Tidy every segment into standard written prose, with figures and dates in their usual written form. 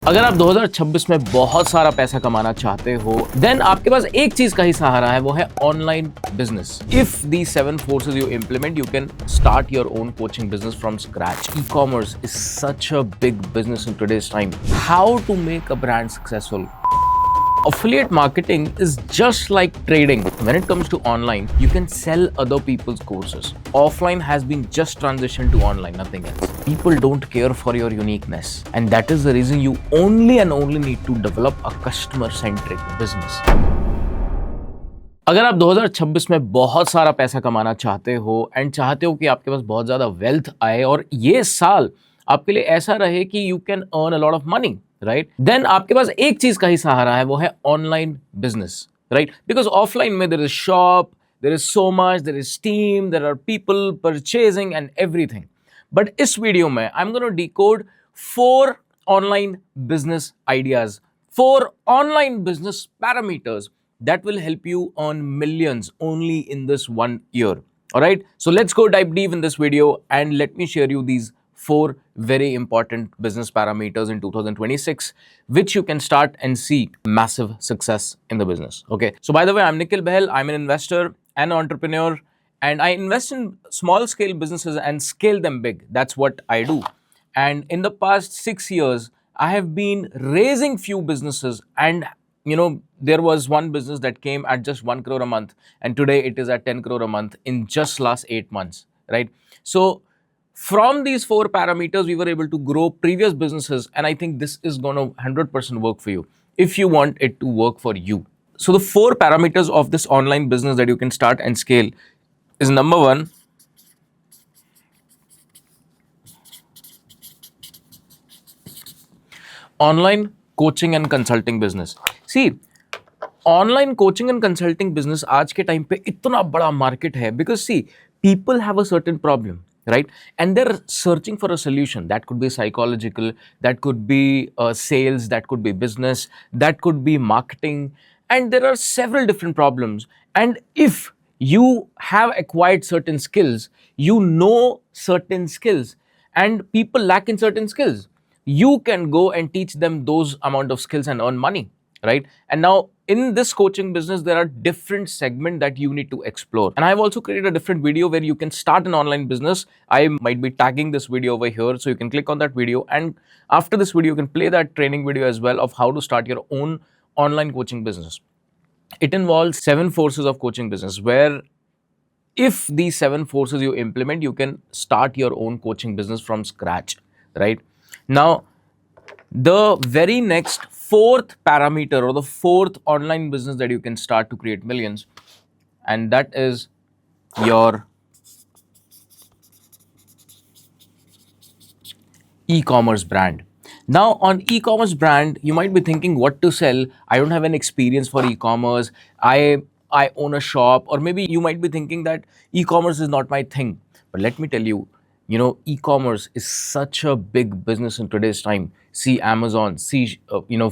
अगर आप 2026 में बहुत सारा पैसा कमाना चाहते हो देन आपके पास एक चीज का ही सहारा है, वो है online business. If the 7 forces you implement, you can start your own coaching business from scratch. E-commerce is such a big business in today's time. How to make a brand successful? Affiliate marketing is just like trading. When it comes to online, you can sell other people's courses. Offline has been just transitioned to online, nothing else. People don't care for your uniqueness, and that is the reason you only and only need to develop a customer-centric business. अगर आप 2026 में बहुत सारा पैसा कमाना चाहते हो and चाहते हो कि आपके पास बहुत ज़्यादा वेल्थ आए और ये साल आपके लिए ऐसा रहे कि you can earn a lot of money, right, then आपके पास एक चीज का ही सहारा है, वो है online business, right. Because offline में there is shop, there is so much, there is team, there are people purchasing and everything. But इस वीडियो में I am gonna decode 4 online business ideas, 4 online business parameters that will help you earn millions only in this 1 year. All right, so let's go dive deep in this video and let me share you these 4 very important business parameters in 2026 which you can start and see massive success in the business. Okay, so by the way, I'm Nikhil Bahl. I'm an investor and entrepreneur, and I invest in small scale businesses and scale them big. That's what I do. And in the past 6 years I have been raising few businesses, and there was one business that came at just 1 crore a month, and today it is at 10 crore a month in just last 8 months, right? So from these 4 parameters, we were able to grow previous businesses, and I think this is going to 100% work for you if you want it to work for you. So the 4 parameters of this online business that you can start and scale is: number 1, online coaching and consulting business. See, online coaching and consulting business आज के time पे इतना बड़ा market है, because see people have a certain problem, right, and they're searching for a solution. That could be psychological, that could be sales, that could be business, that could be marketing, and there are several different problems. And if you have acquired certain skills, you know certain skills, and people lack in certain skills, you can go and teach them those amount of skills and earn money, right? And now in this coaching business, there are different segments that you need to explore. And I've also created a different video where you can start an online business. I might be tagging this video over here, so you can click on that video. And after this video, you can play that training video as well of how to start your own online coaching business. It involves 7 forces of coaching business, where if these 7 forces you implement, you can start your own coaching business from scratch, right? Now, the very next 4th parameter, or the 4th online business that you can start to create millions, and that is your e-commerce brand. Now, on e-commerce brand, you might be thinking what to sell. I don't have an experience for e-commerce. I own a shop, or maybe you might be thinking that e-commerce is not my thing. But let me tell you, e-commerce is such a big business in today's time. See Amazon, see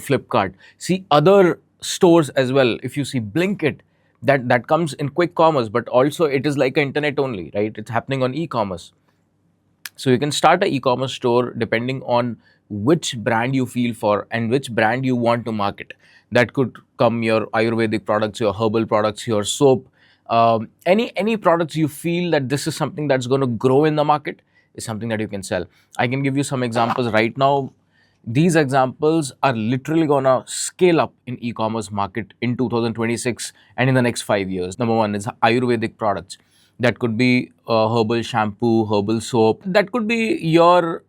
Flipkart, see other stores as well. If you see Blinkit, that comes in quick commerce, but also it is like internet only, right? It's happening on e-commerce. So you can start an e-commerce store depending on which brand you feel for and which brand you want to market. That could come your Ayurvedic products, your herbal products, your soap, any products you feel that this is something that's going to grow in the market, is something that you can sell. I can give you some examples right now. These examples are literally gonna scale up in e-commerce market in 2026 and in the next 5 years. Number 1 is Ayurvedic products. That could be herbal shampoo, herbal soap. That could be your,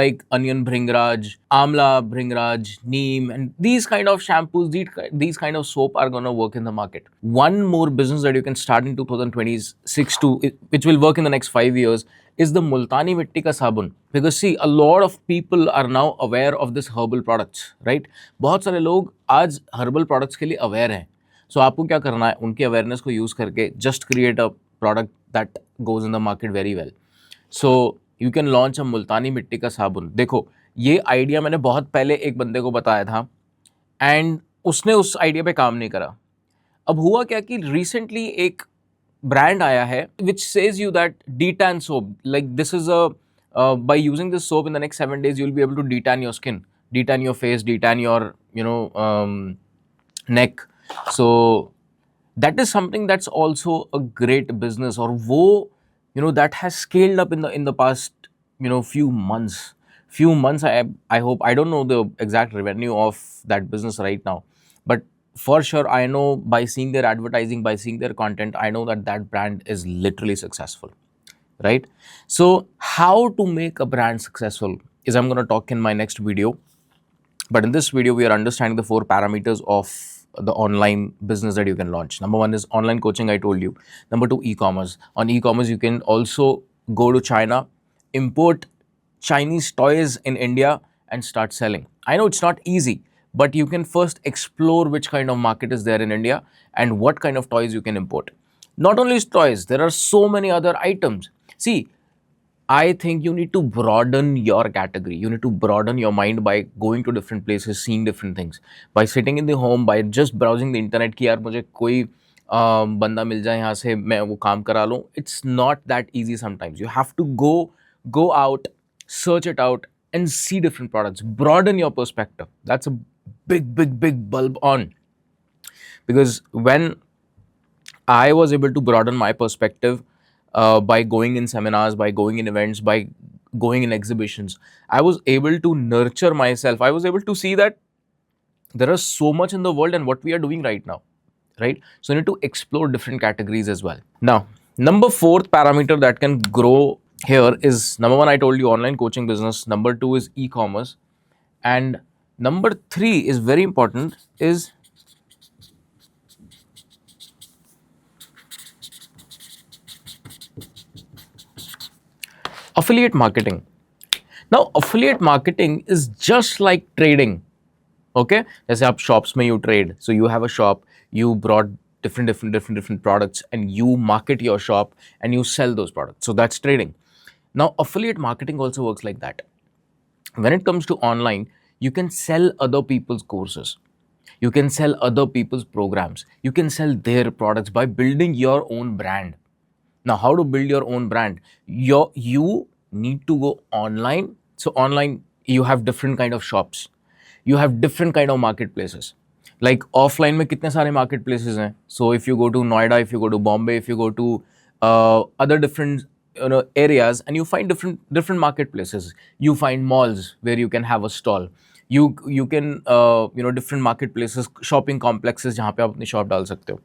like onion bhringraj, amla bhringraj, neem, and these kind of shampoos, these kind of soap are gonna work in the market. One more business that you can start in 2026 which will work in the next 5 years, is the multani mitti ka sabun. Because see, a lot of people are now aware of this herbal products, right? बहुत सारे लोग आज herbal products के लिए aware हैं. So आपको क्या करना है, उनके awareness को use करके just create a product that goes in the market very well. So you can launch a multani mitti का साबुन. देखो, ये आइडिया मैंने बहुत पहले एक बंदे को बताया था, एंड उसने उस आइडिया पे काम नहीं करा. अब हुआ क्या कि रिसेंटली एक ब्रांड आया है which says you that detan soap, like this is a by using this soap in the next 7 days you'll be able to detan your skin. detan your face, detan your neck. So that is something that's also a great business, or wo that has scaled up in the past few months. I hope, I don't know the exact revenue of that business right now, but for sure I know, by seeing their advertising, by seeing their content, I know that that brand is literally successful, right? So how to make a brand successful is I'm going to talk in my next video. But in this video, we are understanding the four parameters of the online business that you can launch. Number one is online coaching, I told you. Number two, e-commerce. On e-commerce, you can also go to China, import Chinese toys in India, and start selling. I know it's not easy, but you can first explore which kind of market is there in India and what kind of toys you can import. Not only toys, there are so many other items. See, I think you need to broaden your category. You need to broaden your mind by going to different places, seeing different things. By sitting in the home, by just browsing the internet कि यार मुझे कोई बंदा मिल जाए यहाँ से मैं वो काम करा लूँ. It's not that easy sometimes. You have to go out, search it out, and see different products. Broaden your perspective. That's a big bulb on. Because when I was able to broaden my perspective by going in seminars, by going in events, by going in exhibitions, I was able to nurture myself. I was able to see that there is so much in the world and what we are doing right now, right? So you need to explore different categories as well. Now, number fourth parameter that can grow here is, number one, I told you, online coaching business. Number two is e-commerce. And number three is very important, is affiliate marketing. Now, affiliate marketing is just like trading. Okay, जैसे आप shops में you trade, so you have a shop, you brought different products, and you market your shop and you sell those products. So that's trading. Now, affiliate marketing also works like that. When it comes to online, you can sell other people's courses, you can sell other people's programs, you can sell their products by building your own brand. Now, how to build your own brand? You need to go online. So online, you have different kind of shops. You have different kind of marketplaces. Like offline में कितने सारे marketplaces हैं. So if you go to Noida, if you go to Bombay, if you go to other different areas, and you find different marketplaces. You find malls where you can have a stall. You can different marketplaces, shopping complexes जहाँ पे आप अपनी shop डाल सकते हो.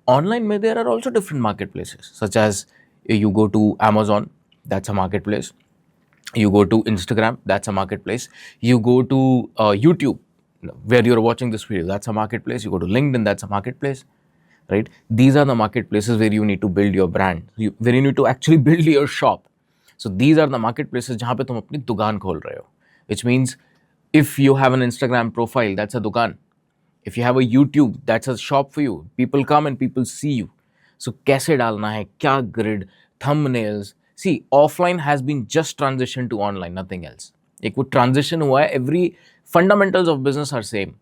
Online में there are also different marketplaces, such as you go to Amazon, that's a marketplace. You go to Instagram, that's a marketplace. You go to YouTube, where you're watching this video, that's a marketplace. You go to LinkedIn, that's a marketplace, right? These are the marketplaces where you need to build your brand, where you need to actually build your shop. So these are the marketplaces जहाँ पे तुम अपनी दुकान खोल रहे हो, which means if you have an Instagram profile, that's a dukaan. If you have a YouTube, that's a shop for you. People come and people see you. So कैसे डालना है, क्या grid, thumbnails. See, offline has been just transition to online, nothing else. एक वो transition हुआ है, every fundamentals of business are same.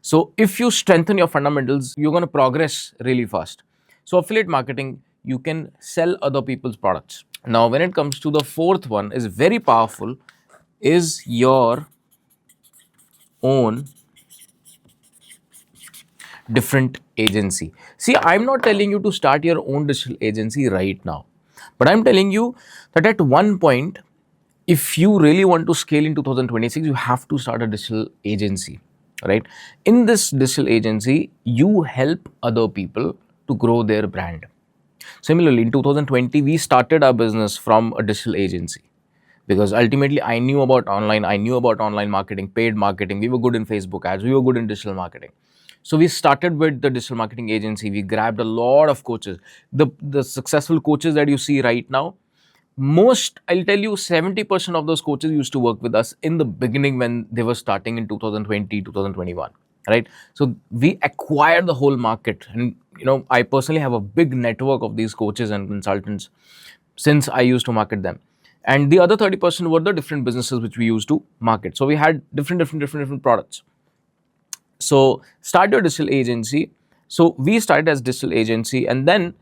So if you strengthen your fundamentals, you're going to progress really fast. So affiliate marketing, you can sell other people's products. Now, when it comes to the fourth one, is very powerful, is your own different agency. See, I'm not telling you to start your own digital agency right now, but I'm telling you that at one point, if you really want to scale in 2026, you have to start a digital agency, right? In this digital agency, you help other people to grow their brand. Similarly, in 2020, we started our business from a digital agency, because ultimately I knew about online, I knew about online marketing, paid marketing. We were good in Facebook ads, we were good in digital marketing. So we started with the digital marketing agency. We grabbed a lot of coaches. The successful coaches that you see right now, most, I'll tell you, 70% of those coaches used to work with us in the beginning when they were starting in 2020, 2021, right? So we acquired the whole market. And, I personally have a big network of these coaches and consultants since I used to market them. And the other 30% were the different businesses which we used to market. So we had different products. So start your digital agency. So we started as digital agency, and then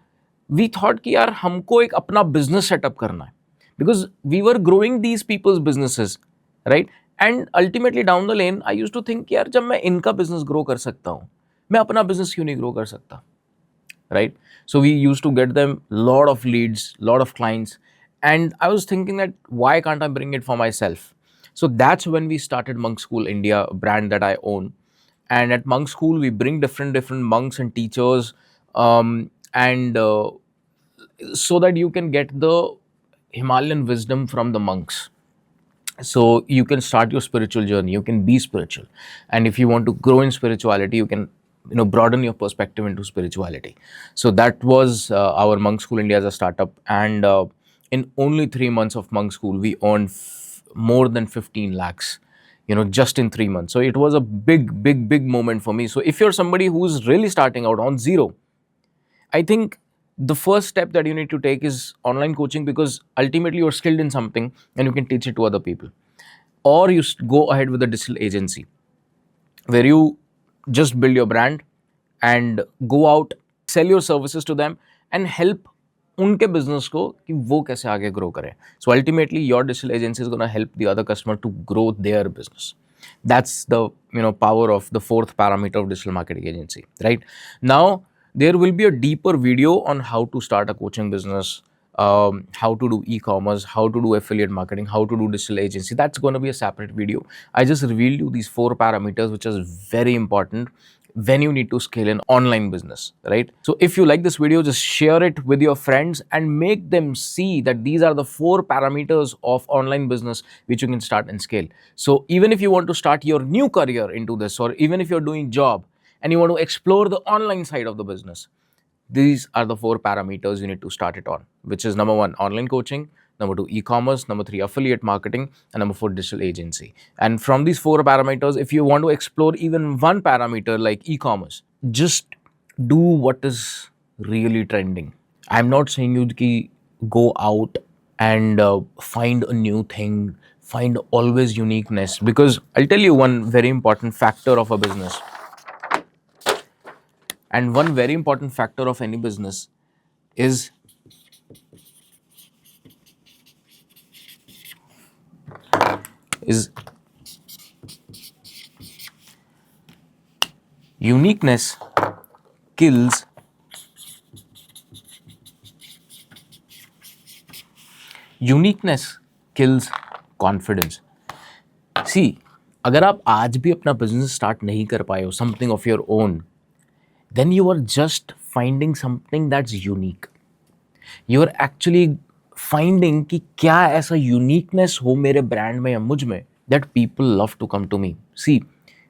we thought कि यार हमको एक अपना business setup करना है, because we were growing these people's businesses, right? And ultimately down the lane I used to think यार जब मैं इनका बिजनेस ग्रो कर सकता हूँ, मैं अपना बिजनेस क्यों नहीं ग्रो कर सकता, right? So we used to get them lot of leads, lot of clients, and I was thinking that why can't I bring it for myself? So that's when we started Monk School India, a brand that I own. And at Monk School, we bring different monks and teachers, and so that you can get the Himalayan wisdom from the monks, so you can start your spiritual journey, you can be spiritual, and if you want to grow in spirituality, you can, broaden your perspective into spirituality. So that was our Monk School India as a startup, and in only 3 months of Monk School we earned more than 15 lakhs, just in 3 months. So it was a big moment for me. So if you're somebody who's really starting out on zero, I think the first step that you need to take is online coaching, because ultimately you're skilled in something and you can teach it to other people. Or you go ahead with a digital agency where you just build your brand and go out, sell your services to them and help उनके business को कि वो कैसे आगे grow करें. So ultimately your digital agency is going to help the other customer to grow their business. That's the power of the fourth parameter of digital marketing agency, right? Now there will be a deeper video on how to start a coaching business, how to do e-commerce, how to do affiliate marketing, how to do digital agency. That's going to be a separate video. I just revealed you these 4 parameters, which is very important when you need to scale an online business, right? So if you like this video, just share it with your friends and make them see that these are the 4 parameters of online business which you can start and scale. So even if you want to start your new career into this, or even if you're doing job and you want to explore the online side of the business, these are the 4 parameters you need to start it on, which is number 1, online coaching, number 2, e-commerce, number 3, affiliate marketing, and number 4, digital agency. And from these 4 parameters, if you want to explore even one parameter like e-commerce, just do what is really trending. I'm not saying you to go out and find a new thing, find always uniqueness, because I'll tell you one very important factor of a business. And one very important factor of any business is uniqueness kills confidence. See, अगर आप आज भी अपना business start नहीं कर पाए हो, something of your own, then you are just finding something that's unique. You are actually finding कि क्या ऐसा uniqueness हो मेरे brand में या मुझ में that people love to come to me. See,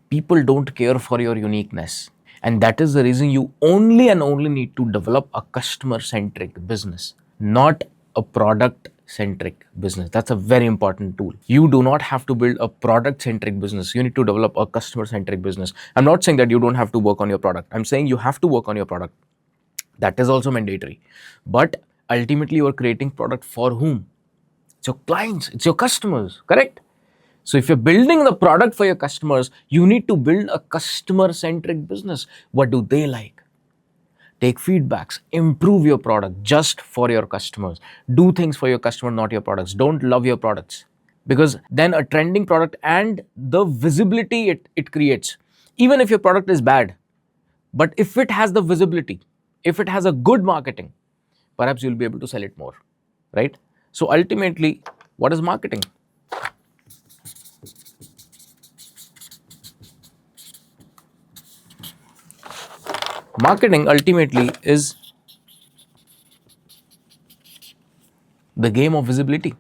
people don't care for your uniqueness, and that is the reason you only and only need to develop a customer-centric business, not a product-centric business. That's a very important tool. You do not have to build a product-centric business. You need to develop a customer-centric business. I'm not saying that you don't have to work on your product. I'm saying you have to work on your product. That is also mandatory. But ultimately, you are creating product for whom? It's your clients, it's your customers, correct? So if you're building the product for your customers, you need to build a customer-centric business. What do they like? Take feedbacks, improve your product just for your customers. Do things for your customer, not your products. Don't love your products, because then a trending product and the visibility it creates, even if your product is bad, but if it has the visibility, if it has a good marketing, perhaps you'll be able to sell it more, right? So ultimately, what is marketing? Marketing ultimately is the game of visibility.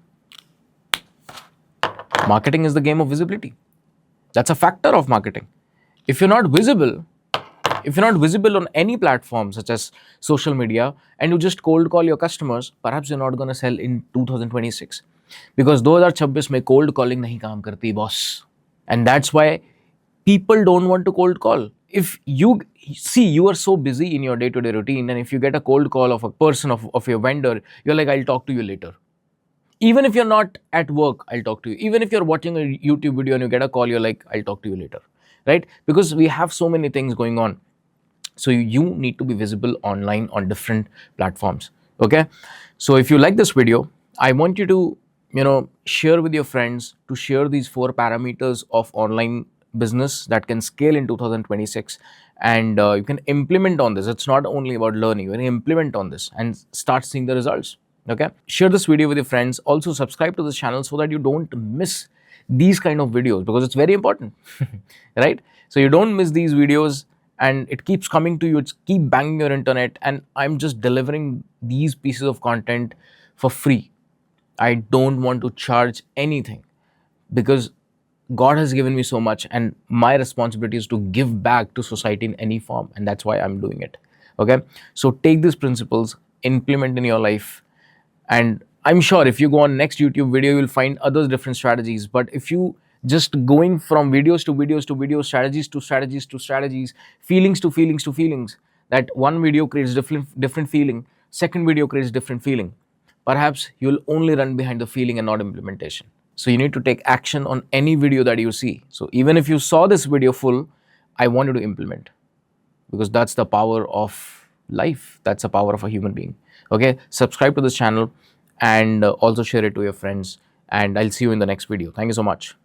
Marketing is the game of visibility. That's a factor of marketing. If you're not visible, on any platform such as social media, and you just cold call your customers, perhaps you're not going to sell in 2026, because 2026 में cold calling नहीं काम करती, boss. And that's why people don't want to cold call. If you see, you are so busy in your day-to-day routine, and if you get a cold call of a person, of your vendor, you're like, I'll talk to you later. Even if you're not at work, I'll talk to you. Even if you're watching a YouTube video and you get a call, you're like, I'll talk to you later, right? Because we have so many things going on. So you need to be visible online on different platforms, okay? So if you like this video, I want you to share with your friends to share these four parameters of online business that can scale in 2026. And you can implement on this. It's not only about learning, you can implement on this and start seeing the results. Okay, share this video with your friends. Also subscribe to this channel so that you don't miss these kind of videos, because it's very important. Right, so you don't miss these videos, and it keeps coming to you. It's keep banging your internet, and I'm just delivering these pieces of content for free. I don't want to charge anything, because God has given me so much, and my responsibility is to give back to society in any form, and that's why I'm doing it. Okay, so take these principles, implement in your life, and I'm sure if you go on next YouTube video, you'll find other different strategies. But if you just going from videos to videos to videos, strategies to strategies to strategies, feelings to feelings to feelings, that one video creates different feeling, second video creates different feeling, perhaps you'll only run behind the feeling and not implementation. So you need to take action on any video that you see. So even if you saw this video full, I want you to implement, because that's the power of life. That's the power of a human being. Okay, subscribe to this channel, and also share it to your friends. And I'll see you in the next video. Thank you so much.